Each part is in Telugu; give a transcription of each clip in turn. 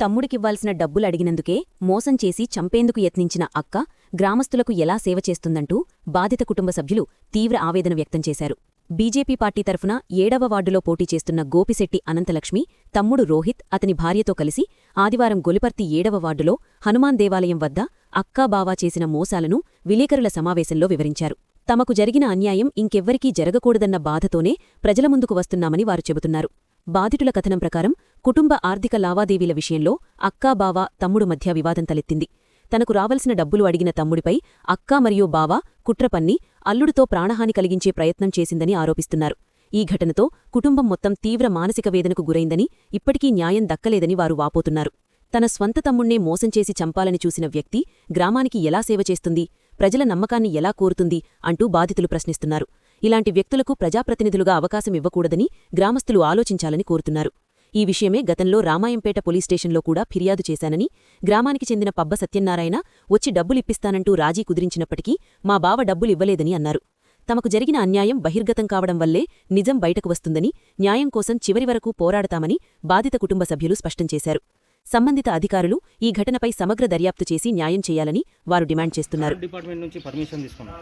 తమ్ముడికివ్వాల్సిన డబ్బులు అడిగినందుకే మోసం చేసి చంపేందుకు యత్నించిన అక్క గ్రామస్తులకు ఎలా సేవ చేస్తుందంటూ బాధిత కుటుంబ సభ్యులు తీవ్ర ఆవేదన వ్యక్తం చేశారు. బీజేపీ పార్టీ తరఫున 7వ వార్డులో పోటీ చేస్తున్న గోపిశెట్టి అనంతలక్ష్మి తమ్ముడు రోహిత్ అతని భార్యతో కలిసి ఆదివారం గొలిపర్తి 7వ వార్డులో హనుమాన్ దేవాలయం వద్ద అక్కా బావా చేసిన మోసాలను విలేకరుల సమావేశంలో వివరించారు. తమకు జరిగిన అన్యాయం ఇంకెవ్వరికీ జరగకూడదన్న బాధతోనే ప్రజల ముందుకు వస్తున్నామని వారు చెబుతున్నారు. బాధితుల కథనం ప్రకారం కుటుంబ ఆర్థిక లావాదేవీల విషయంలో అక్కా బావా తమ్ముడు మధ్య వివాదం తలెత్తింది. తనకు రావలసిన డబ్బులు అడిగిన తమ్ముడిపై అక్కా మరియు బావా కుట్రపన్ని అల్లుడితో ప్రాణహాని కలిగించే ప్రయత్నం చేసిందని ఆరోపిస్తున్నారు. ఈ ఘటనతో కుటుంబం మొత్తం తీవ్ర మానసిక వేదనకు గురైందని, ఇప్పటికీ న్యాయం దక్కలేదని వారు వాపోతున్నారు. తన స్వంత తమ్ముణ్ణే మోసం చేసి చంపాలని చూసిన వ్యక్తి గ్రామానికి ఎలా సేవ చేస్తుంది, ప్రజల నమ్మకాన్ని ఎలా కోరుతుంది అంటూ బాధితులు ప్రశ్నిస్తున్నారు. ఇలాంటి వ్యక్తులకు ప్రజాప్రతినిధులుగా అవకాశం ఇవ్వకూడదని గ్రామస్తులు ఆలోచించాలని కోరుతున్నారు. ఈ విషయమే గతంలో రామాయంపేట పోలీస్ స్టేషన్లో కూడా ఫిర్యాదు చేశానని, గ్రామానికి చెందిన పబ్బ సత్యనారాయణ వచ్చి డబ్బులిప్పిస్తానంటూ రాజీ కుదిరించినప్పటికీ మా బావ డబ్బులివ్వలేదని అన్నారు. తమకు జరిగిన అన్యాయం బహిర్గతం కావడం వల్లే నిజం బయటకు వస్తుందని, న్యాయం కోసం చివరి వరకు పోరాడతామని బాధిత కుటుంబ సభ్యులు స్పష్టం చేశారు. సంబంధిత అధికారులు ఈ ఘటనపై సమగ్ర దర్యాప్తు చేసి న్యాయం చేయాలని వారు డిమాండ్ చేస్తున్నారు. డిపార్ట్మెంట్ నుంచి పర్మిషన్ తీసుకున్నాను.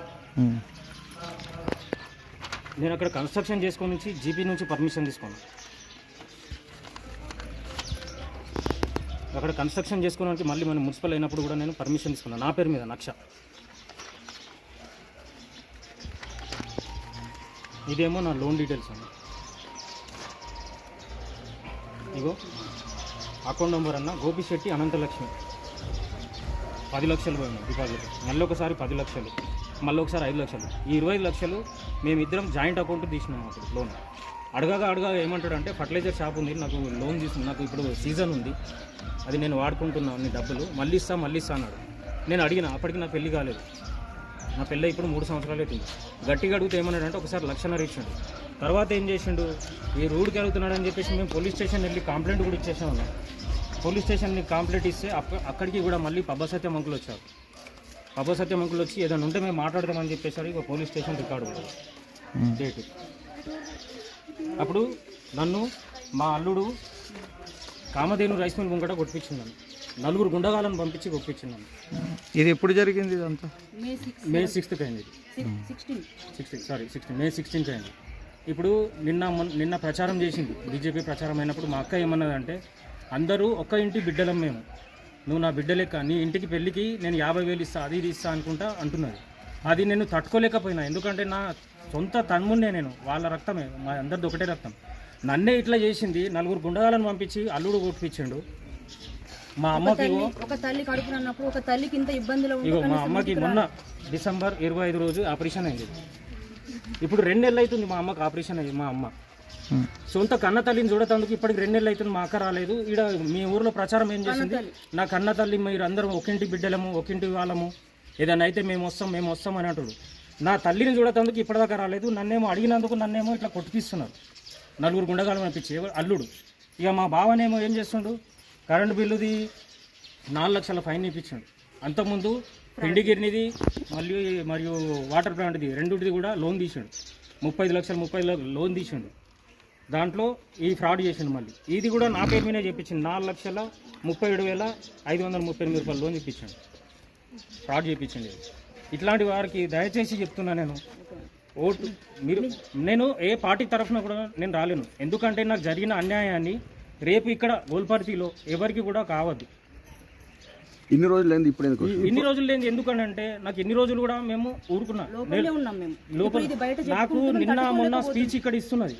నేను అక్కడ కన్స్ట్రక్షన్ చేసుకొని నుంచి జీపీ నుంచి పర్మిషన్ తీసుకున్నాను. అక్కడ కన్స్ట్రక్షన్ చేసుకోవడానికి మళ్ళీ మన మున్సిపల్ అయినప్పుడు కూడా నేను పర్మిషన్ తీసుకున్నాను. నా పేరు మీద లక్ష. ఇదేమో నా లోన్ డీటెయిల్స్ అండి. ఇగో అకౌంట్ నెంబర్ అన్న గోపిశెట్టి అనంతలక్ష్మి. 10 లక్షలు పోయినాయి డిపాజిట్. మళ్ళీ ఒకసారి 10 లక్షలు, మళ్ళీ ఒకసారి 5 లక్షలు. ఈ 25 లక్షలు మేమిద్దరం జాయింట్ అకౌంట్ తీసినాం. అప్పుడు లోన్ అడగా ఏమంటాడంటే ఫర్టిలైజర్ షాప్ ఉంది, నాకు లోన్ తీసుకుని, నాకు ఇప్పుడు సీజన్ ఉంది, అది నేను వాడుకుంటున్నాను, అన్ని డబ్బులు మళ్ళీ ఇస్తా అన్నాడు. నేను అడిగిన, అప్పటికి నా పెళ్లి కాలేదు. నా పెళ్ళి ఇప్పుడు 3 సంవత్సరాలు అవుతుంది. గట్టిగా అడిగితే ఏమన్నాడంటే ఒకసారి 1.5 లక్ష ఇచ్చాడు. తర్వాత ఏం చేసిండు, ఈ రూడ్కి అడుగుతున్నాడని చెప్పేసి మేము పోలీస్ స్టేషన్ వెళ్ళి కంప్లైంట్ కూడా ఇచ్చేసాము. పోలీస్ స్టేషన్కి కంప్లైంట్ ఇస్తే అక్కడికి కూడా మళ్ళీ పబ్బ సత్యం అంకులు వచ్చారు. పబ్బ సత్యం అంకులు వచ్చి ఏదైనా ఉంటే మేము మాట్లాడతామని చెప్పేసరికి ఇక పోలీస్ స్టేషన్ రికార్డు కూడా డేటు. అప్పుడు నన్ను మా అల్లుడు కామధేను రైస్ మిల్ ముంగట కొట్టించిందని 4 గుండగాలను పంపించి కొట్టించిందని. ఇది ఎప్పుడు జరిగింది? ఇదంతా మే 6th అయింది. 16 మే 16th అయింది. ఇప్పుడు నిన్న ప్రచారం చేసింది బీజేపీ ప్రచారం అయినప్పుడు మా అక్క ఏమన్నదంటే, అందరూ ఒక్క ఇంటి బిడ్డలం మేము, నువ్వు నా బిడ్డ లెక్క, నీ ఇంటికి పెళ్ళికి నేను 50,000 ఇస్తా, అది ఇది ఇస్తా అనుకుంటా అంటున్నది. అది నేను తట్టుకోలేకపోయినా, ఎందుకంటే నా సొంత తమ్ముడినే నేను, వాళ్ళ రక్తమే, మా అందరిది ఒకటే రక్తం. నన్నే ఇట్లా చేసింది. 4 గుండగాలను పంపించి అల్లుడు కొట్టించిండు. మా అమ్మకి ఒక తల్లి కడుపునన్నప్పుడు ఒక తల్లికి ఇంత ఇబ్బందులు ఇగో మా అమ్మకి మొన్న డిసెంబర్ 25 రోజు ఆపరేషన్ అయింది. ఇప్పుడు 2 నెలలు అవుతుంది మా అమ్మకి ఆపరేషన్ అయ్యి. మా అమ్మ సొంత కన్న తల్లిని చూడటానికి ఇప్పటికి 2 నెలలు అవుతుంది, మా అక్క రాలేదు. ఈడ మీ ఊర్లో ప్రచారం ఏం చేసింది, నా కన్న తల్లి మీరు అందరం ఒకింటి బిడ్డలము, ఒకింటి వాళ్ళము, ఏదైనా అయితే మేము వస్తాం అని అంటాడు. నా తల్లిని చూడటానికి ఇప్పటిదాకా రాలేదు. నన్నేమో అడిగినందుకు నన్నేమో ఇట్లా కొట్టిపిస్తున్నారు. 4 గుండగాలు పంపించి అల్లుడు. ఇక మా బావనేమో ఏం చేస్తుండు, కరెంటు బిల్లుది 4 లక్షల ఫైన్ ఇప్పించాడు. అంతకుముందు పిండిగిరినిది మరియు వాటర్ ప్లాంట్ది రెండుది కూడా లోన్ తీసాడు. 35 లక్షలు లోన్ తీసాడు. దాంట్లో ఈ ఫ్రాడ్ చేసిండు. మళ్ళీ ఇది కూడా నా పేరు మీదే చెప్పించింది. 4,37,538 రూపాయలు లోన్ ఇప్పించాడు. ఫ్రాడ్ చేయించండి. ఇట్లాంటి వారికి దయచేసి చెప్తున్నా నేను, ఓటు మీరు, నేను ఏ పార్టీ తరఫున కూడా నేను రాలేను. ఎందుకంటే నాకు జరిగిన అన్యాయాన్ని రేపు ఇక్కడ గోల్పర్తిలో ఎవరికి కూడా కావద్దు. ఇన్ని రోజులు లేని ఇప్పుడు ఇన్ని రోజులు లేని ఎందుకంటే నాకు ఇన్ని రోజులు కూడా మేము ఊరుకున్నాం లోపల. నాకు నిన్న మొన్న స్పీచ్ ఇక్కడ ఇస్తున్నది,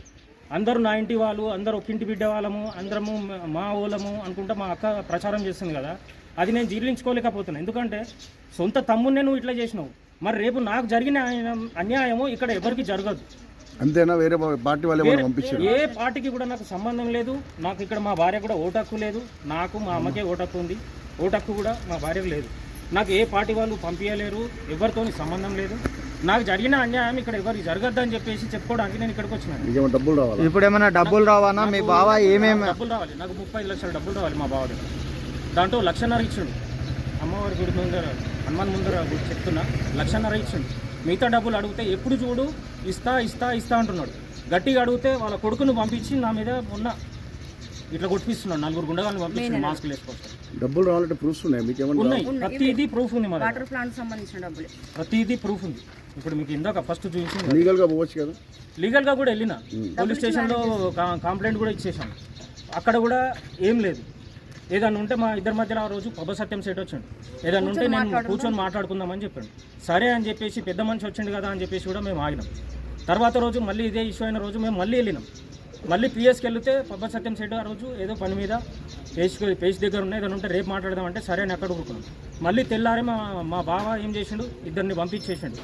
అందరూ నా ఇంటి వాళ్ళు, అందరూ ఒక్కింటి బిడ్డ వాళ్ళము, అందరము మా ఓలము అనుకుంటా మా అక్క ప్రచారం చేస్తుంది కదా, అది నేను జీర్ణించుకోలేకపోతున్నాను. ఎందుకంటే సొంత తమ్ముడినే నువ్వు ఇట్లా చేసినావు, మరి రేపు నాకు జరిగిన అన్యాయము ఇక్కడ ఎవరికి జరగదు. అంతేనా? వేరే పార్టీ వాళ్ళే పంపించారు. ఏ పార్టీకి కూడా నాకు సంబంధం లేదు. నాకు ఇక్కడ మా భార్య కూడా ఓటు హక్కు లేదు. నాకు మా అమ్మకే ఓటు హక్కు ఉంది, ఓటు హక్కు కూడా మా భార్యకు లేదు. నాకు ఏ పార్టీ వాళ్ళు పంపించలేరు, ఎవరితోని సంబంధం లేదు. నాకు జరిగిన అన్యాయం ఇక్కడ ఎవరికి జరగద్దని చెప్పేసి చెప్పుకోవడానికి నేను ఇక్కడికి వచ్చినాను. ఇప్పుడు ఏమైనా డబ్బులు రావాలా? మీ బావ ఏమేమి డబ్బులు రావాలి? నాకు 35 లక్షల డబ్బులు రావాలి మా బావ దగ్గర. దాంట్లో 1.5 లక్ష ఇచ్చాడు. అమ్మవారి గుడి ముందర, హనుమాన్ ముందర చెప్తున్నా, 1.5 లక్ష ఇచ్చాడు. మిగతా డబ్బులు అడిగితే ఎప్పుడు చూడు ఇస్తా అంటున్నాడు. గట్టిగా అడిగితే వాళ్ళ కొడుకును పంపించి నా మీద ఉన్న ఇట్లా కొట్టిస్తున్నాడు, 4 గుండగాలను పంపించాడు మాస్కులు వేసుకొస్తాడు. డబ్బులు రావాలంటే ప్రూఫ్స్ ఉన్నాయి మీకు ఏమన్నా? ఉన్నాయి, ప్రతిదీ ప్రూఫ్ ఉంది మా దగ్గర. వాటర్ ప్లాంట్ సంబంధించిన డబ్బులే. ప్రతిదీ ప్రూఫ్ ఉంది. ఇప్పుడు మీకు ఇందాక ఫస్ట్ చూపించింది లీగల్గా పోవచ్చు కదా. లీగల్గా కూడా వెళ్ళిన పోలీస్ స్టేషన్లో కంప్లైంట్ కూడా ఇచ్చేసాను. అక్కడ కూడా ఏం లేదు. ఏదన్నా ఉంటే మా ఇద్దరి మధ్యలో ఆ రోజు పబ్బ సత్యం సెట్ వచ్చాడు. ఏదన్నా ఉంటే నేను కూర్చొని మాట్లాడుకుందామని చెప్పాడు. సరే అని చెప్పేసి పెద్ద మనిషి వచ్చిండు కదా అని చెప్పేసి కూడా మేము ఆగినాం. తర్వాత రోజు మళ్ళీ ఇదే ఇష్యూ అయిన రోజు మేము మళ్ళీ వెళ్ళినాం. మళ్ళీ పిఎస్కి వెళ్తే పబ్బ సత్యం సెట్ ఆ రోజు ఏదో పని మీద పేజ్ దగ్గర ఉన్నాయి, ఏదైనా ఉంటే రేపు మాట్లాడదామంటే సరే అని అక్కడ కూర్చున్నాం. మళ్ళీ తెల్లారే మా బావ ఏం చేసిండు, ఇద్దరిని పంపించేసిండు.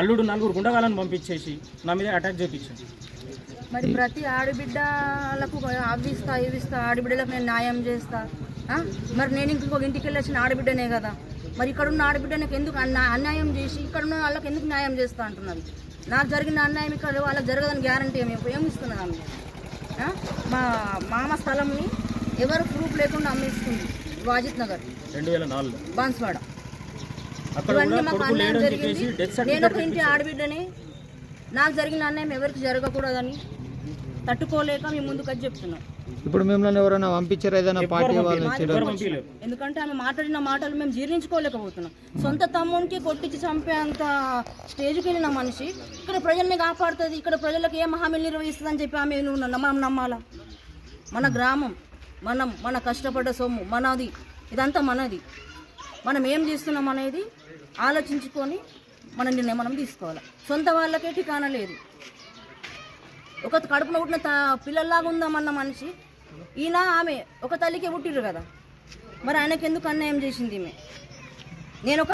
అల్లుడు 4 గుండగాలను పంపించేసి నా మీద అటాక్ చేయించాడు. మరి ప్రతి ఆడబిడ్డలకు అవ్విస్తా ఇవిస్తా, ఆడబిడ్డలకు నేను న్యాయం చేస్తా. మరి నేను ఇంకొక ఇంటికి వెళ్ళి వచ్చిన ఆడబిడ్డనే కదా, మరి ఇక్కడున్న ఆడబిడ్డనికి ఎందుకు అన్యాయం చేసి ఇక్కడున్న వాళ్ళకి ఎందుకు న్యాయం చేస్తా అంటున్నారు? నాకు జరిగిన అన్యాయం ఇక్కడ వాళ్ళకి జరగదని గ్యారంటీ ఏమిస్తున్నది ఆమె? మా మామ స్థలంని ఎవరు ప్రూఫ్ లేకుండా అమ్మేస్తుంది వాజిత్ నగర్ 2004 బాన్స్వాడ. అక్కడ ఇవన్నీ కూడా మాకు కొడుకు అన్యాయం లేడని జరిగింది. చెప్పేసి డెత్ నేను ఒక సర్టిఫికేట్ ఇంటి ఆడబిడ్డని, నాకు జరిగిన అన్యాయం ఎవరికి జరగకూడదని తట్టుకోలేక మేము ముందుకు వచ్చి చెప్తున్నాం. ఇప్పుడు మిమ్మల్ని ఎవరైనా పంపించారు ఏదైనా పార్టీ వాళ్ళు పంపించలేరు. ఎందుకంటే ఆమె మాట్లాడిన మాటలు మేము జీర్ణించుకోలేకపోతున్నాం. సొంత తమ్మునికి కొట్టించి చంపేంత స్టేజ్కి వెళ్ళిన మనిషి ఇక్కడ ప్రజల్ని కాపాడుతుంది, ఇక్కడ ప్రజలకు ఏ హామీలు నిర్వహిస్తుంది అని చెప్పి ఆమె మనం నమ్మాలా? మన గ్రామం, మన కష్టపడ్డ సొమ్ము మనది, ఇదంతా మనది. మనం ఏం చేస్తున్నాం అనేది ఆలోచించుకొని మన నిర్ణయం మనం తీసుకోవాలి. సొంత వాళ్ళకే ఠికానా లేదు. ఒక కడుపున పుట్టిన పిల్లల్లాగా ఉందామన్న మనిషి ఈయన, ఆమె ఒక తల్లికే పుట్టిర్రు కదా, మరి ఆయనకి ఎందుకు అన్యాయం చేసింది ఈమె? నేను ఒక